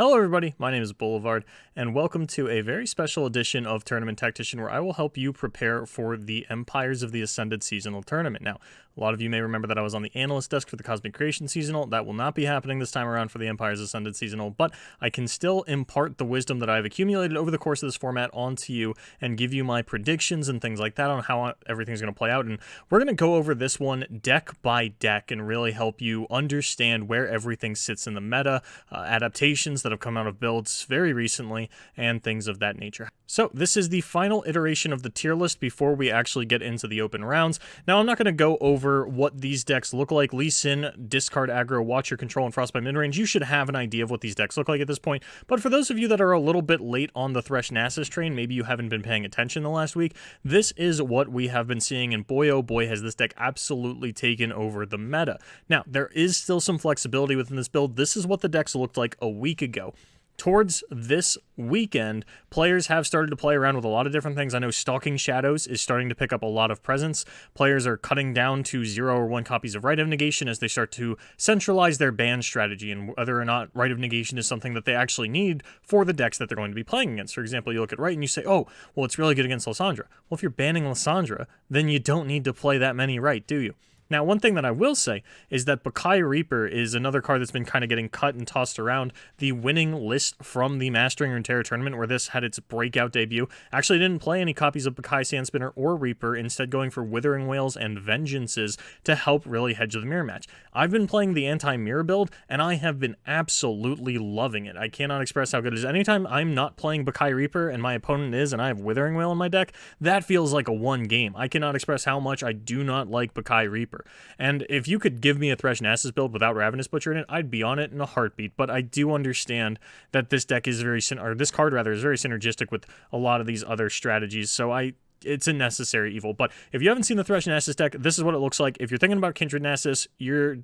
Hello everybody, my name is Boulevard, and welcome to a very special edition of Tournament Tactician where I will help you prepare for the Empires of the Ascended Seasonal Tournament. Now, a lot of you may remember that I was on the Analyst desk for the Cosmic Creation Seasonal. That will not be happening this time around for the Empires Ascended Seasonal, but I can still impart the wisdom that I've accumulated over the course of this format onto you and give you my predictions and things like that on how everything's going to play out. And we're going to go over this one deck by deck and really help you understand where everything sits in the meta, adaptations that have come out of builds very recently, and things of that nature. So this is the final iteration of the tier list before we actually get into the open rounds. Now I'm not going to go over what these decks look like. Lee Sin, Discard Aggro, Watcher Control, and Frostbite Midrange. You should have an idea of what these decks look like at this point, but for those of you that are a little bit late on the Thresh Nasus train, maybe you haven't been paying attention the last week, this is what we have been seeing, and boy oh boy has this deck absolutely taken over the meta. Now there is still some flexibility within this build. This is what the decks looked like a week ago. Towards this weekend, players have started to play around with a lot of different things. I know Stalking Shadows is starting to pick up a lot of presence. Players are cutting down to 0 or 1 copies of Rite of Negation as they start to centralize their ban strategy and whether or not Rite of Negation is something that they actually need for the decks that they're going to be playing against. For example, you look at Rite and you say, oh, well, it's really good against Lysandra. Well, if you're banning Lysandra, then you don't need to play that many Rite, do you? Now, one thing that I will say is that Bakai Reaper is another card that's been kind of getting cut and tossed around. The winning list from the Mastering Runeterra tournament, where this had its breakout debut, actually didn't play any copies of Bakai Sandspinner or Reaper, instead going for Withering Wails and Vengeances to help really hedge the mirror match. I've been playing the anti-mirror build, and I have been absolutely loving it. I cannot express how good it is. Anytime I'm not playing Bakai Reaper and my opponent is, and I have Withering Wail in my deck, that feels like a one game. I cannot express how much I do not like Bakai Reaper. And if you could give me a Thresh Nasus build without Ravenous Butcher in it, I'd be on it in a heartbeat. But I do understand that this deck is this card is very synergistic with a lot of these other strategies. So it's a necessary evil. But if you haven't seen the Thresh Nasus deck, this is what it looks like. If you're thinking about Kindred Nasus,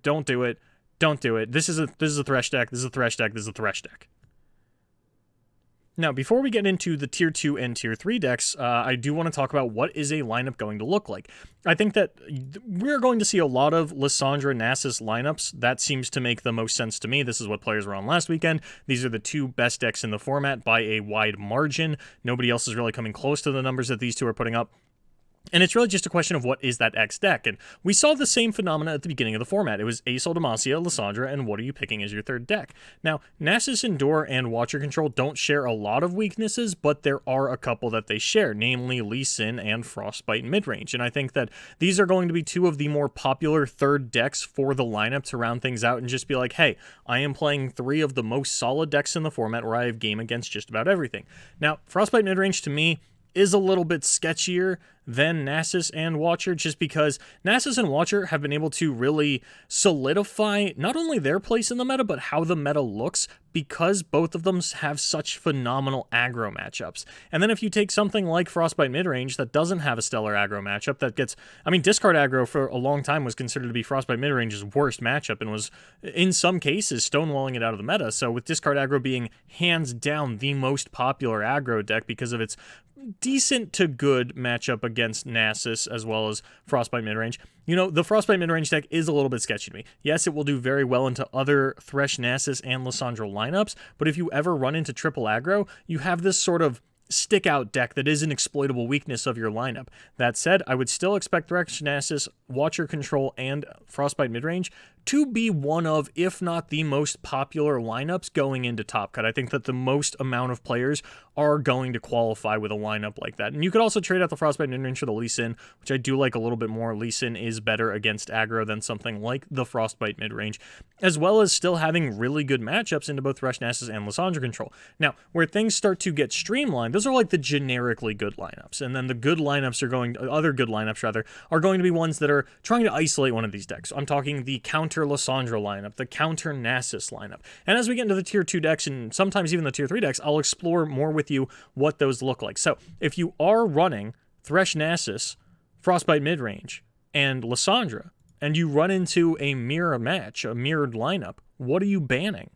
don't do it. Don't do it. This is a Thresh deck. This is a Thresh deck. This is a Thresh deck. Now, before we get into the Tier 2 and Tier 3 decks, I do want to talk about what is a lineup going to look like. I think that we're going to see a lot of Lysandra Nasus lineups. That seems to make the most sense to me. This is what players were on last weekend. These are the two best decks in the format by a wide margin. Nobody else is really coming close to the numbers that these two are putting up. And it's really just a question of what is that X deck. And we saw the same phenomena at the beginning of the format. It was Aesol, Demacia, Lysandra, and what are you picking as your third deck? Now, Nasus Endure and Watcher Control don't share a lot of weaknesses, but there are a couple that they share, namely Lee Sin and Frostbite Midrange. And I think that these are going to be two of the more popular third decks for the lineup to round things out and just be like, hey, I am playing 3 of the most solid decks in the format where I have game against just about everything. Now, Frostbite Midrange to me is a little bit sketchier than Nasus and Watcher, just because Nasus and Watcher have been able to really solidify not only their place in the meta, but how the meta looks, because both of them have such phenomenal aggro matchups. And then if you take something like Frostbite Midrange that doesn't have a stellar aggro matchup, that gets, Discard Aggro for a long time was considered to be Frostbite Midrange's worst matchup and was, in some cases, stonewalling it out of the meta. So with Discard Aggro being hands down the most popular aggro deck because of its decent to good matchup against Nasus as well as Frostbite Midrange. The Frostbite Midrange deck is a little bit sketchy to me. Yes, it will do very well into other Thresh Nasus and Lysandra lineups, but if you ever run into triple aggro, you have this sort of stick-out deck that is an exploitable weakness of your lineup. That said, I would still expect Thresh Nasus, Watcher Control, and Frostbite Midrange to be one of, if not the most popular lineups going into Top Cut. I think that the most amount of players are going to qualify with a lineup like that. And you could also trade out the Frostbite Midrange for the Lee Sin, which I do like a little bit more. Lee Sin is better against aggro than something like the Frostbite Midrange, as well as still having really good matchups into both Thresh Nasus and Lysandra Control. Now, where things start to get streamlined, those are like the generically good lineups. And then the good lineups other good lineups rather, are going to be ones that are trying to isolate one of these decks. I'm talking the counter Lysandra lineup, the counter Nasus lineup. And as we get into the Tier 2 decks and sometimes even the Tier 3 decks, I'll explore more with you what those look like. So if you are running Thresh Nasus, Frostbite Midrange, and Lysandra, and you run into a mirror match, a mirrored lineup, what are you banning?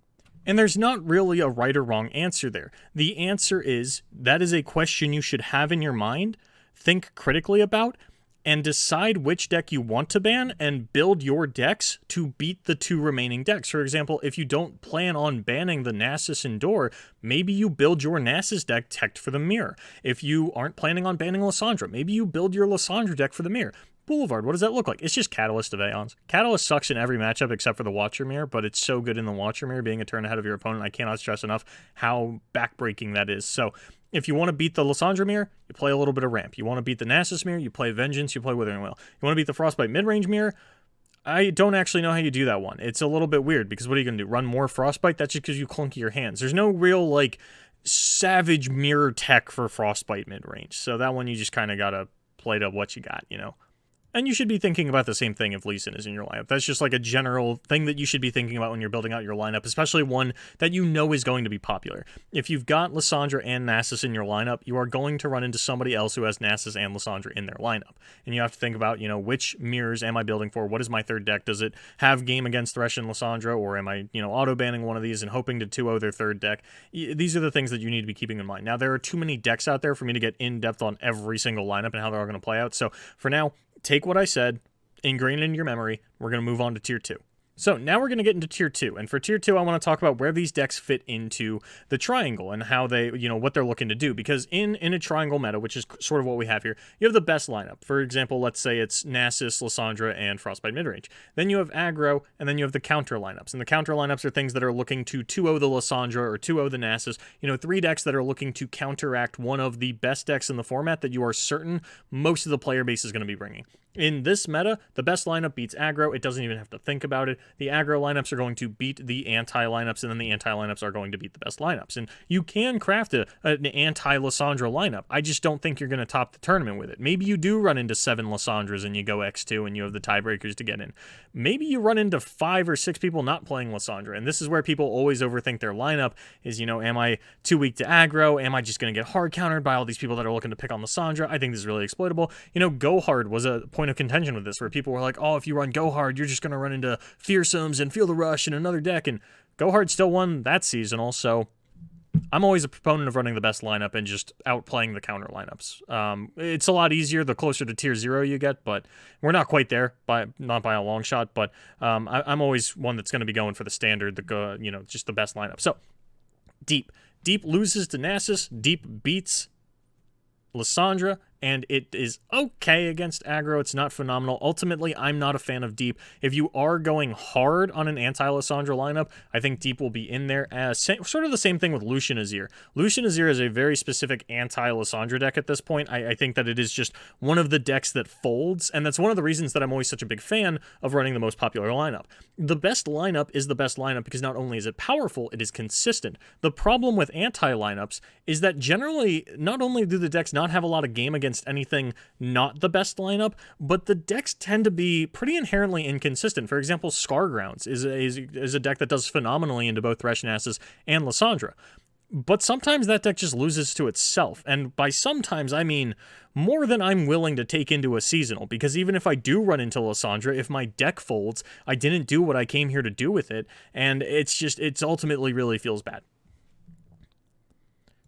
And there's not really a right or wrong answer there. The answer is, that is a question you should have in your mind, think critically about, and decide which deck you want to ban and build your decks to beat the 2 remaining decks. For example, if you don't plan on banning the Nasus Endor, maybe you build your Nasus deck teched for the mirror. If you aren't planning on banning Lysandra, maybe you build your Lysandra deck for the mirror. Boulevard, what does that look like? It's just Catalyst of Aeons. Catalyst sucks in every matchup except for the Watcher Mirror, but it's so good in the Watcher Mirror, being a turn ahead of your opponent. I cannot stress enough how backbreaking that is. So if you want to beat the Lysandra Mirror, you play a little bit of Ramp. You want to beat the Nasus Mirror, you play Vengeance, you play Withering Wail. You want to beat the Frostbite Midrange Mirror, I don't actually know how you do that one. It's a little bit weird, because what are you going to do? Run more Frostbite? That's just because you clunky your hands. There's no real, like, savage mirror tech for Frostbite midrange. So that one you just kind of got to play to what you got, you know? And you should be thinking about the same thing if Lee Sin is in your lineup. That's just like a general thing that you should be thinking about when you're building out your lineup, especially one that you know is going to be popular. If you've got Lysandra and Nasus in your lineup, you are going to run into somebody else who has Nasus and Lysandra in their lineup. And you have to think about, you know, which mirrors am I building for? What is my third deck? Does it have game against Thresh and Lysandra, or am I, you know, auto-banning one of these and hoping to 2-0 their third deck? These are the things that you need to be keeping in mind. Now, there are too many decks out there for me to get in-depth on every single lineup and how they're all going to play out. So for now, take what I said, ingrain it in your memory. We're going to move on to Tier 2. So now we're going to get into Tier 2, and for Tier 2, I want to talk about where these decks fit into the triangle and how they, you know, what they're looking to do, because in a triangle meta, which is sort of what we have here, you have the best lineup. For example, let's say it's Nasus, Lysandra, and Frostbite midrange. Then you have aggro, and then you have the counter lineups, and the counter lineups are things that are looking to 2-0 the Lysandra or 2-0 the Nasus, you know, 3 decks that are looking to counteract one of the best decks in the format that you are certain most of the player base is going to be bringing. In this meta, the best lineup beats aggro. It doesn't even have to think about it. The aggro lineups are going to beat the anti-lineups, and then the anti-lineups are going to beat the best lineups. And you can craft an anti-Lysandra lineup. I just don't think you're going to top the tournament with it. Maybe you do run into 7 Lysandras and you go X2 and you have the tiebreakers to get in. Maybe you run into 5 or 6 people not playing Lysandra, and this is where people always overthink their lineup is, you know, am I too weak to aggro? Am I just going to get hard countered by all these people that are looking to pick on Lysandra? I think this is really exploitable. You know, Go Hard was a point of contention with this, where people were like, oh, if you run Go Hard, you're just going to run into Fearsomes and Feel the Rush in another deck, and Go Hard still won that seasonal, so I'm always a proponent of running the best lineup and just outplaying the counter lineups. It's a lot easier the closer to Tier 0 you get, but we're not quite there, not by a long shot, but I'm always one that's going to be going for the standard, you know, just the best lineup. So, Deep. Deep loses to Nasus, Deep beats Lysandra, and it is okay against aggro. It's not phenomenal. Ultimately, I'm not a fan of Deep. If you are going hard on an anti-Lysandra lineup, I think Deep will be in there. Sort of the same thing with Lucian Azir. Lucian Azir is a very specific anti-Lysandra deck at this point. I think that it is just one of the decks that folds, and that's one of the reasons that I'm always such a big fan of running the most popular lineup. The best lineup is the best lineup because not only is it powerful, it is consistent. The problem with anti-lineups is that generally, not only do the decks not have a lot of game against anything not the best lineup, but the decks tend to be pretty inherently inconsistent. For example, Scargrounds is a deck that does phenomenally into both Thresh, Nasus, and Lysandra. But sometimes that deck just loses to itself, and by sometimes I mean more than I'm willing to take into a seasonal, because even if I do run into Lysandra, if my deck folds, I didn't do what I came here to do with it, and it's ultimately really feels bad.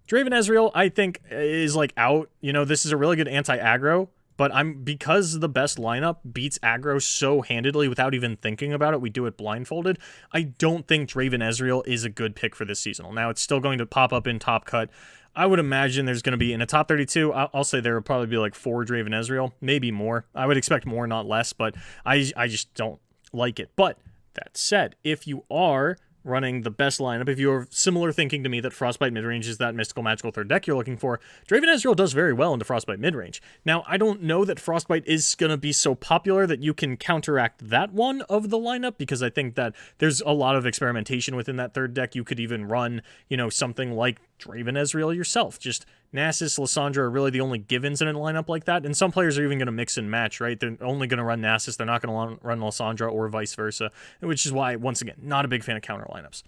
Draven Ezreal, I think, is like out. You know, this is a really good anti-aggro, but because the best lineup beats aggro so handedly without even thinking about it, we do it blindfolded, I don't think Draven Ezreal is a good pick for this seasonal. Now, it's still going to pop up in Top Cut. I would imagine there's going to be, in a top 32, I'll say there will probably be like 4 Draven Ezreal, maybe more. I would expect more, not less, but I just don't like it. But that said, if you are running the best lineup, if you're similar thinking to me that Frostbite midrange is that mystical magical third deck you're looking for, Draven Ezreal does very well into Frostbite midrange. Now, I don't know that Frostbite is going to be so popular that you can counteract that one of the lineup, because I think that there's a lot of experimentation within that third deck. You could even run, you know, something like Draven Ezreal yourself. Just Nasus, Lysandra are really the only givens in a lineup like that, and some players are even going to mix and match, right? They're only going to run Nasus, they're not going to run Lysandra, or vice versa, which is why, once again, not a big fan of counter lineups.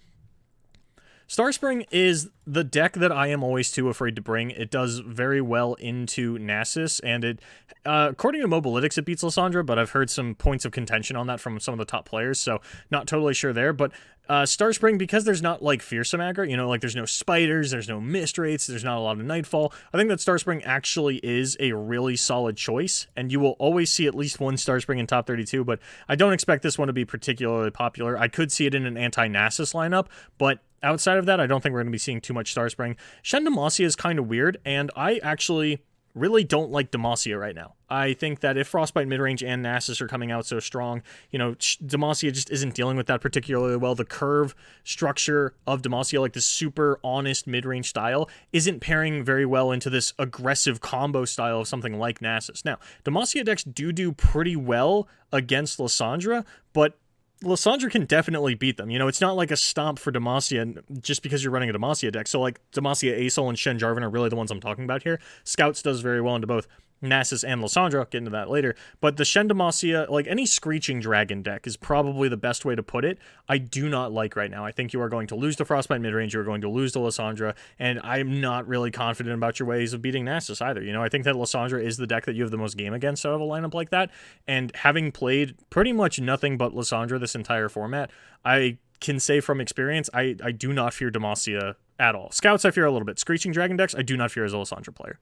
Starspring is the deck that I am always too afraid to bring. It does very well into Nasus, and it, according to Mobalytics, it beats Lysandra, but I've heard some points of contention on that from some of the top players, so not totally sure there. But Starspring, because there's not, like, fearsome aggro, you know, like, there's no spiders, there's no mist rates, there's not a lot of Nightfall, I think that Starspring actually is a really solid choice, and you will always see at least one Starspring in top 32, but I don't expect this one to be particularly popular. I could see it in an anti-Nasus lineup, but outside of that, I don't think we're going to be seeing too much Starspring. Shen Demacia is kind of weird, and I actually really don't like Demacia right now. I think that if Frostbite midrange and Nasus are coming out so strong, you know, Demacia just isn't dealing with that particularly well. The curve structure of Demacia, like this super honest midrange style, isn't pairing very well into this aggressive combo style of something like Nasus. Now, Demacia decks do pretty well against Lysandra, but Lysandra can definitely beat them. You know, it's not like a stomp for Demacia just because you're running a Demacia deck. So, like, Demacia, Asol, and Shen Jarvan are really the ones I'm talking about here. Scouts does very well into both Nasus and Lysandra, get into that later, but the Shen Demacia, like any Screeching Dragon deck, is probably the best way to put it. I do not like right now. I think you are going to lose to Frostbite midrange, you're going to lose to Lysandra, and I'm not really confident about your ways of beating Nasus either. You know, I think that Lysandra is the deck that you have the most game against out of a lineup like that, and having played pretty much nothing but Lysandra this entire format, I can say from experience, I do not fear Demacia at all. Scouts I fear a little bit. Screeching Dragon decks, I do not fear as a Lysandra player.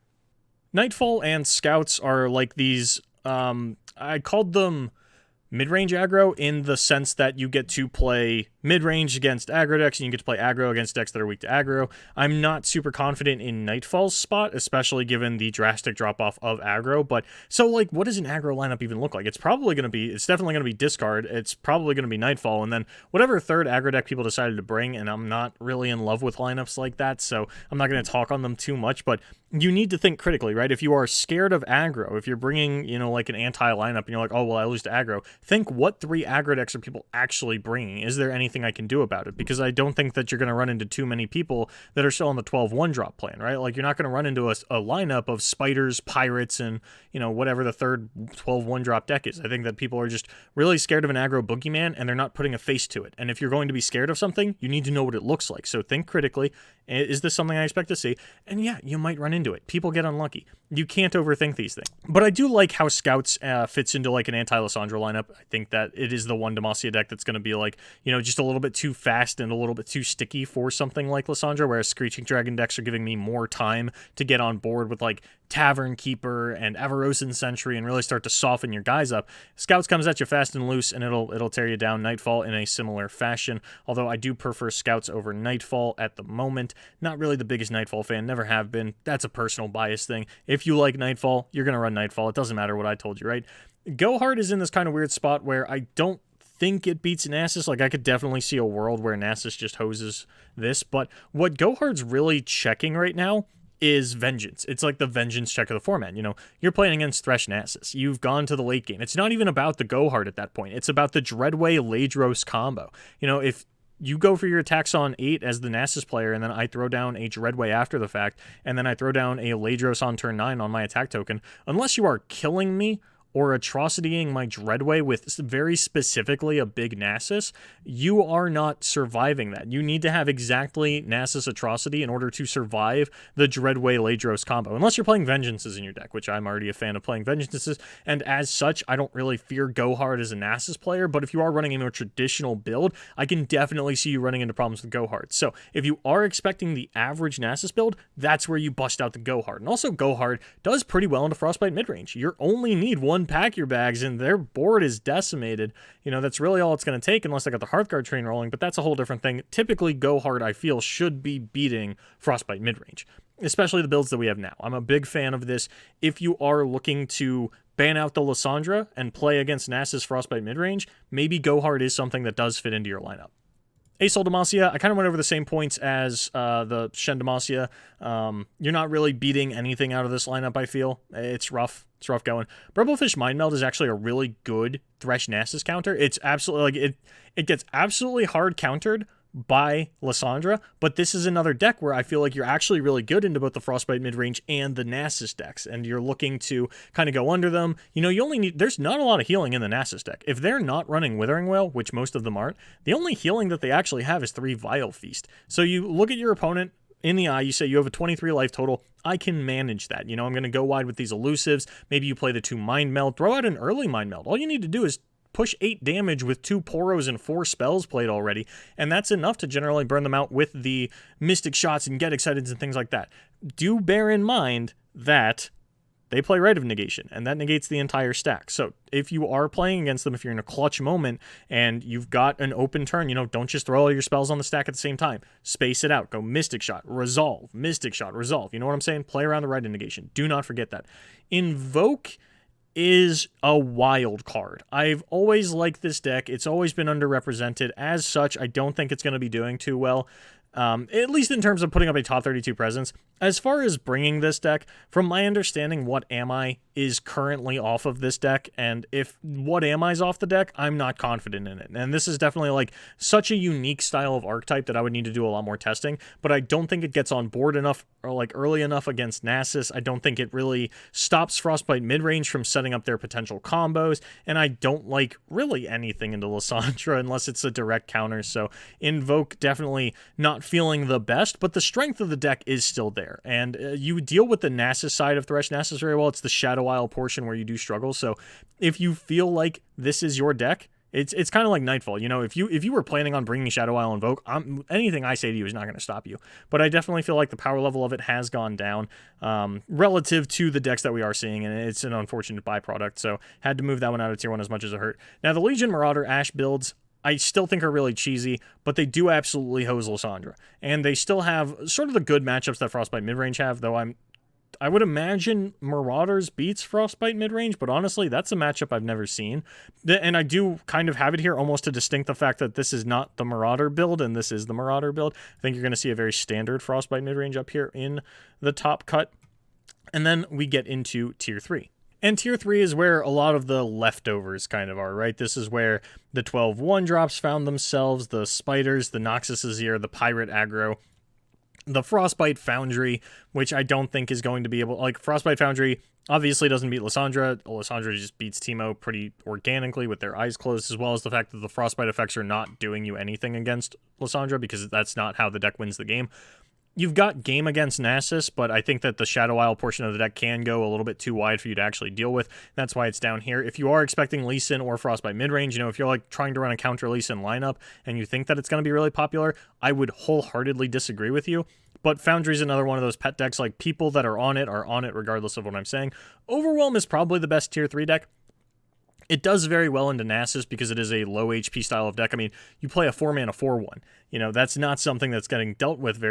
Nightfall and Scouts are like these, I called them mid-range aggro in the sense that you get to play mid-range against aggro decks and you get to play aggro against decks that are weak to aggro. I'm not super confident in Nightfall's spot, especially given the drastic drop-off of aggro, but so, like, what does an aggro lineup even look like? It's definitely going to be Discard, it's probably going to be Nightfall, and then whatever third aggro deck people decided to bring, and I'm not really in love with lineups like that, so I'm not going to talk on them too much, but you need to think critically, right? If you are scared of aggro, if you're bringing, you know, like an anti-lineup, and you're like, oh, well, I lose to aggro, think what 3 aggro decks are people actually bringing? Is there anything I can do about it? Because I don't think that you're going to run into too many people that are still on the 12-1 drop plan, right? Like, you're not going to run into a lineup of spiders, pirates, and, you know, whatever the third 12-1 drop deck is. I think that people are just really scared of an aggro boogeyman, and they're not putting a face to it. And if you're going to be scared of something, you need to know what it looks like. So think critically. Is this something I expect to see? And yeah, you might run into it. People get unlucky. You can't overthink these things. But I do like how Scouts fits into like an anti-Lysandra lineup. I think that it is the one Demacia deck that's going to be like, you know, just a little bit too fast and a little bit too sticky for something like Lysandra, whereas Screeching Dragon decks are giving me more time to get on board with like Tavern Keeper and Avarosan Sentry and really start to soften your guys up. Scouts comes at you fast and loose, and it'll tear you down. Nightfall in a similar fashion, although I do prefer Scouts over Nightfall at the moment. Not really the biggest Nightfall fan, never have been. That's a personal bias thing. If you like Nightfall, you're going to run Nightfall. It doesn't matter what I told you, right? Go Hard is in this kind of weird spot where I don't think it beats Nasus. Like, I could definitely see a world where Nasus just hoses this, but what Go Hard's really checking right now is Vengeance. It's like the Vengeance check of the format. You know, you're playing against Thresh Nasus. You've gone to the late game. It's not even about the Go Hard at that point. It's about the Dreadway Ladros combo. You know, if you go for your attacks on 8 as the Nasus player, and then I throw down a Dreadway after the fact, and then I throw down a Ladros on turn 9 on my attack token, unless you are killing me or atrocitying my Dreadway with very specifically a big Nasus, you are not surviving that. You need to have exactly Nasus Atrocity in order to survive the Dreadway Ladros combo, unless you're playing Vengeances in your deck, which I'm already a fan of playing Vengeances, and as such, I don't really fear Go Hard as a Nasus player, but if you are running a more traditional build, I can definitely see you running into problems with Go Hard. So if you are expecting the average Nasus build, that's where you bust out the Go Hard. And also, Go Hard does pretty well into Frostbite midrange. You only need one pack your bags and their board is decimated. You know, that's really all it's going to take unless I got the Hearthguard train rolling, but that's a whole different thing. Typically, Go Hard, I feel, should be beating Frostbite midrange, especially the builds that we have now. I'm a big fan of this. If you are looking to ban out the Lysandra and play against Nasus Frostbite midrange, maybe Go Hard is something that does fit into your lineup. Asol Demacia, I kind of went over the same points as the Shen Demacia. You're not really beating anything out of this lineup, I feel. It's rough. It's rough going. Burblefish Mind Meld is actually a really good Thresh Nasus counter. It's absolutely, like, it gets absolutely hard countered, by Lysandra, but this is another deck where I feel like you're actually really good into both the Frostbite midrange and the Nasus decks, and you're looking to kind of go under them. You know, you only need, there's not a lot of healing in the Nasus deck. If they're not running Withering Wail, which most of them aren't, the only healing that they actually have is 3 Vile Feast. So you look at your opponent in the eye, you say you have a 23 life total, I can manage that. You know, I'm going to go wide with these elusives, maybe you play the 2 Mind Meld, throw out an early Mind Meld. All you need to do is push 8 damage with 2 Poros and 4 spells played already, and that's enough to generally burn them out with the Mystic Shots and Get Excited and things like that. Do bear in mind that they play Rite of Negation, and that negates the entire stack. So if you are playing against them, if you're in a clutch moment and you've got an open turn, you know, don't just throw all your spells on the stack at the same time. Space it out. Go Mystic Shot, Resolve, Mystic Shot, Resolve. You know what I'm saying? Play around the Rite of Negation. Do not forget that. Invoke is a wild card. I've always liked this deck. It's always been underrepresented. As such, I don't think it's going to be doing too well, at least in terms of putting up a top 32 presence. As far as bringing this deck, from my understanding, What Am I is currently off of this deck, and if What Am I's off the deck, I'm not confident in it. And this is definitely like such a unique style of archetype that I would need to do a lot more testing, but I don't think it gets on board enough or like early enough against Nasus. I don't think it really stops Frostbite midrange from setting up their potential combos, and I don't like really anything into Lysandra unless it's a direct counter. So Invoke definitely not feeling the best, but the strength of the deck is still there. And you deal with the Nasus side of Thresh Nasus very well. It's the Shadow Isle portion where you do struggle. So if you feel like this is your deck, it's kind of like Nightfall. You know, if you were planning on bringing Shadow Isle Invoke, anything I say to you is not going to stop you. But I definitely feel like the power level of it has gone down relative to the decks that we are seeing, and it's an unfortunate byproduct. So had to move that one out of tier 1 as much as it hurt. Now the Legion Marauder Ash builds, I still think are really cheesy, but they do absolutely hose Lysandra. And they still have sort of the good matchups that Frostbite midrange have, though I would imagine Marauders beats Frostbite midrange, but honestly, that's a matchup I've never seen. And I do kind of have it here almost to distinct the fact that this is not the Marauder build and this is the Marauder build. I think you're going to see a very standard Frostbite midrange up here in the top cut. And then we get into tier 3. And tier 3 is where a lot of the leftovers kind of are, right? This is where the 12 1-drops found themselves, the Spiders, the Noxus Azir, the Pirate aggro, the Frostbite Foundry, which I don't think is going to be able... Like, Frostbite Foundry obviously doesn't beat Lysandra. Lysandra just beats Teemo pretty organically with their eyes closed, as well as the fact that the Frostbite effects are not doing you anything against Lysandra, because that's not how the deck wins the game. You've got game against Nasus, but I think that the Shadow Isle portion of the deck can go a little bit too wide for you to actually deal with. That's why it's down here. If you are expecting Lee Sin or Frostbite midrange, you know, if you're like trying to run a counter Lee Sin lineup and you think that it's going to be really popular, I would wholeheartedly disagree with you. But Foundry is another one of those pet decks. Like, people that are on it regardless of what I'm saying. Overwhelm is probably the best tier 3 deck. It does very well into Nasus because it is a low HP style of deck. I mean, you play a 4-mana 4-1. You know, that's not something that's getting dealt with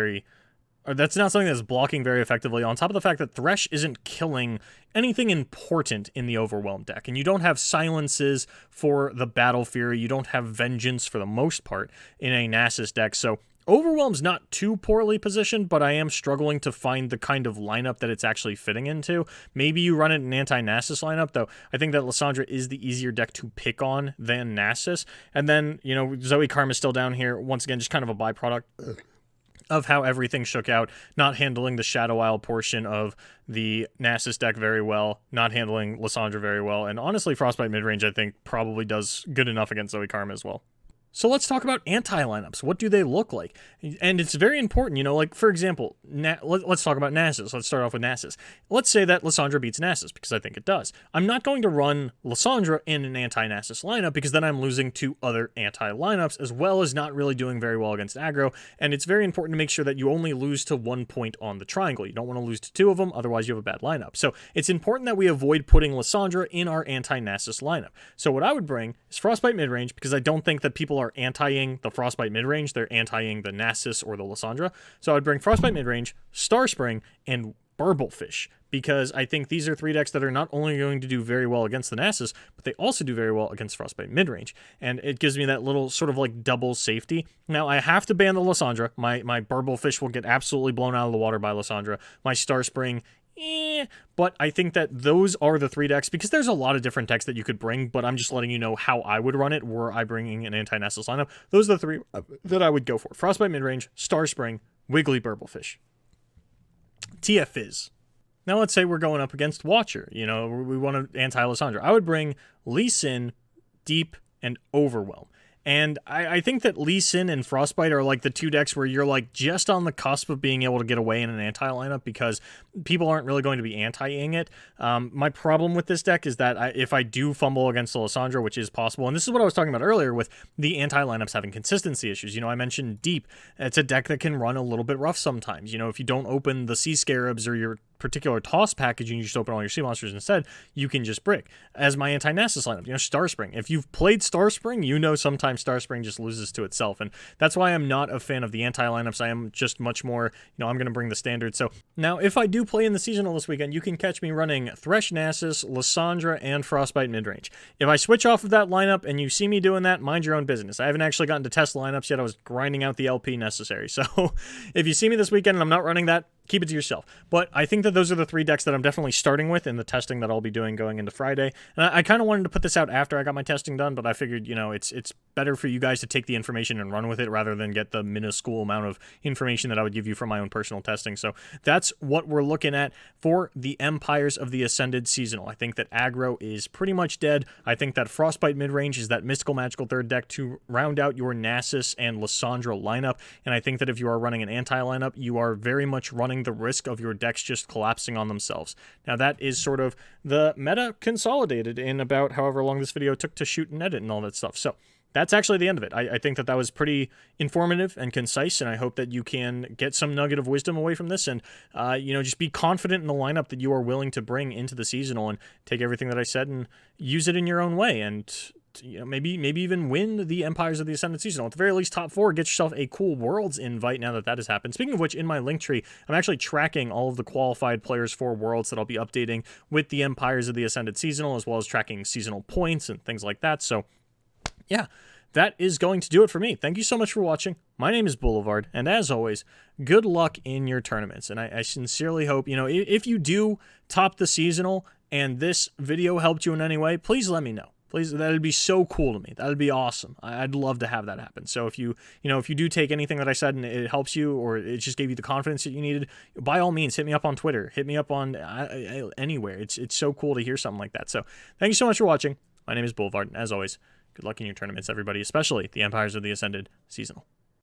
that's not something that's blocking very effectively, on top of the fact that Thresh isn't killing anything important in the Overwhelm deck. And you don't have silences for the Battle Fury. You don't have Vengeance for the most part in a Nasus deck. So Overwhelm's not too poorly positioned, but I am struggling to find the kind of lineup that it's actually fitting into. Maybe you run it in an anti-Nasus lineup, though I think that Lysandra is the easier deck to pick on than Nasus. And then, you know, Zoe Karma's still down here. Once again, just kind of a byproduct of how everything shook out, not handling the Shadow Isle portion of the Nasus deck very well, not handling Lysandra very well, and honestly, Frostbite midrange, I think, probably does good enough against Zoe Karma as well. So let's talk about anti-lineups. What do they look like? And it's very important, you know, like, for example, let's talk about Nasus. Let's start off with Nasus. Let's say that Lysandra beats Nasus, because I think it does. I'm not going to run Lysandra in an anti-Nasus lineup, because then I'm losing to other anti-lineups, as well as not really doing very well against aggro, and it's very important to make sure that you only lose to 1 point on the triangle. You don't want to lose to 2 of them, otherwise you have a bad lineup. So it's important that we avoid putting Lysandra in our anti-Nasus lineup. So what I would bring is Frostbite midrange, because I don't think that people are anti-ing the Frostbite midrange, they're anti-ing the Nasus or the Lysandra. So I'd bring Frostbite midrange, Starspring, and Burblefish, because I think these are 3 decks that are not only going to do very well against the Nasus, but they also do very well against Frostbite midrange, and it gives me that little sort of like double safety. Now, I have to ban the Lysandra. My Burblefish will get absolutely blown out of the water by Lysandra. My Starspring But I think that those are the 3 decks, because there's a lot of different decks that you could bring, but I'm just letting you know how I would run it were I bringing an anti-Nessus lineup. Those are the 3 that I would go for. Frostbite midrange, Starspring, Wiggly Burblefish. TF Fizz. Now let's say we're going up against Watcher. You know, we want to anti-Lysandra. I would bring Lee Sin, Deep, and Overwhelm. And I think that Lee Sin and Frostbite are like the 2 decks where you're like just on the cusp of being able to get away in an anti-lineup, because people aren't really going to be anti-ing it. My problem with this deck is that if I do fumble against the Lysandra, which is possible, and this is what I was talking about earlier with the anti-lineups having consistency issues. You know, I mentioned Deep. It's a deck that can run a little bit rough sometimes. You know, if you don't open the Sea Scarabs or your particular toss package and you just open all your sea monsters instead, you can just brick. As my anti-Nessus lineup, you know, Starspring. If you've played Starspring, you know sometimes Starspring just loses to itself, and that's why I'm not a fan of the anti-lineups. I am just much more, you know, I'm going to bring the standard. So now, if I do play in the seasonal this weekend, you can catch me running Thresh Nasus, Lysandra, and Frostbite midrange. If I switch off of that lineup and you see me doing that, mind your own business. I haven't actually gotten to test lineups yet. I was grinding out the LP necessary. So if you see me this weekend and I'm not running that, keep it to yourself. But I think that those are the 3 decks that I'm definitely starting with in the testing that I'll be doing going into Friday. And I kind of wanted to put this out after I got my testing done, but I figured, you know, it's better for you guys to take the information and run with it rather than get the minuscule amount of information that I would give you from my own personal testing. So that's what we're looking at for the Empires of the Ascended seasonal. I think that aggro is pretty much dead. I think that Frostbite midrange is that mystical magical 3rd deck to round out your Nasus and Lysandra lineup. And I think that if you are running an anti-lineup, you are very much running the risk of your decks just collapsing on themselves. Now that is sort of the meta consolidated in about however long this video took to shoot and edit and all that stuff. So that's actually the end of it. I think that was pretty informative and concise, and I hope that you can get some nugget of wisdom away from this and, you know, just be confident in the lineup that you are willing to bring into the seasonal and take everything that I said and use it in your own way, and you know, maybe even win the Empires of the Ascended seasonal. At the very least, top 4, get yourself a cool Worlds invite now that has happened. Speaking of which, in my link tree, I'm actually tracking all of the qualified players for Worlds that I'll be updating with the Empires of the Ascended seasonal, as well as tracking seasonal points and things like that. So yeah, that is going to do it for me. Thank you so much for watching. My name is Boulevard, and as always, good luck in your tournaments. And I sincerely hope, you know, if you do top the seasonal and this video helped you in any way, please let me know. Please, that'd be so cool to me. That'd be awesome. I'd love to have that happen. So if you do take anything that I said and it helps you, or it just gave you the confidence that you needed, by all means, hit me up on Twitter. Hit me up on anywhere. It's so cool to hear something like that. So thank you so much for watching. My name is Boulevard, and as always, good luck in your tournaments, everybody, especially the Empires of the Ascended seasonal.